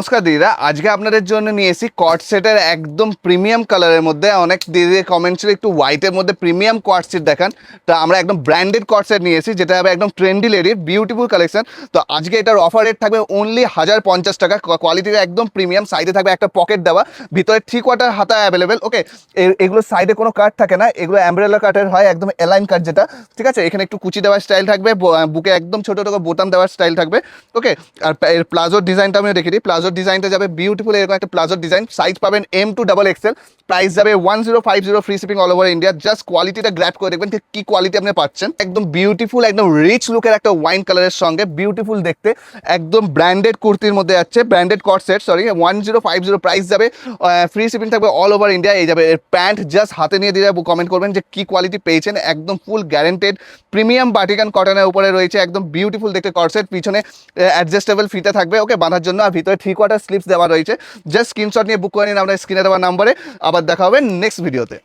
নমস্কার দিদিরা, আজকে আপনাদের জন্য নিয়ে এসেছি কট সেটের একদম প্রিমিয়াম কালারের মধ্যে। অনেক দিদিদের কমেন্ট ছিল একটু হোয়াইটের মধ্যে প্রিমিয়াম কট সেট দেখান, তো আমরা একদম ব্র্যান্ডেড কট সেট নিয়ে এসেছি, যেটা হবে একদম ট্রেন্ডি লেডির বিউটিফুল কালেকশন। তো আজকে এটার অফার রেট থাকবে অনলি 1050 টাকা। কোয়ালিটিটা একদম প্রিমিয়াম, সাইডে থাকবে একটা পকেট দেওয়া, ভিতরে 3/4 হাতা অ্যাভেলেবেল। ওকে, এগুলো সাইডে কোনো কাট থাকে না, এগুলো অ্যাম্ব্রেলা কাটের হয়, একদম অ্যালাইন কাট যেটা, ঠিক আছে। এখানে একটু কুচি দেওয়ার স্টাইল থাকবে, বুকে একদম ছোটো ছোটো বোতাম দেওয়ার স্টাইল থাকবে। ওকে, আর এর প্লাজোর ডিজাইনটা আমি দেখে দিই। প্লাজোর ডিজাইনটা যাবে বিউটিফুল, এরকম একটা প্লাজোর ডিজাইন। সাইজ পাবেন M2XXL, প্রাইস যাবে 1050, free shipping all over India. Just কোয়ালিটিটা গ্র্যাব করে দেখবেন কি কোয়ালিটি আপনি পাচ্ছেন। একদম বিউটিফুল, একদম রিচ লুকের একটা ওয়াইন কালারের সঙ্গে বিউটিফুল দেখতে, একদম ব্র্যান্ডেড কুর্তির মধ্যে যাচ্ছে, ব্র্যান্ডেড কট সেট। সরি, 1050, প্রাইস যাবে, ফ্রি শিপিং থাকবে অল ওভার ইন্ডিয়া। এই যাবে এর প্যান্ট, জাস্ট হাতে নিয়ে দিয়ে কমেন্ট করবেন যে কি কোয়ালিটি পেয়েছেন। একদম ফুল গ্যারেন্টেড প্রিমিয়াম বাটিকান কটনের উপরে রয়েছে, একদম বিউটিফুল দেখতে কট সেট। পিছনে অ্যাডজাস্টেবল ফিতে থাকবে, ওকে, বাঁধার জন্য। আর ভিতরে 3/4 স্লিপস দেওয়া রয়েছে। জাস্ট স্ক্রিনশট নিয়ে বুক করে নিন আমরা স্ক্রিনে দেওয়া নাম্বারে। আবার দেখা হবে নেক্সট ভিডিওতে।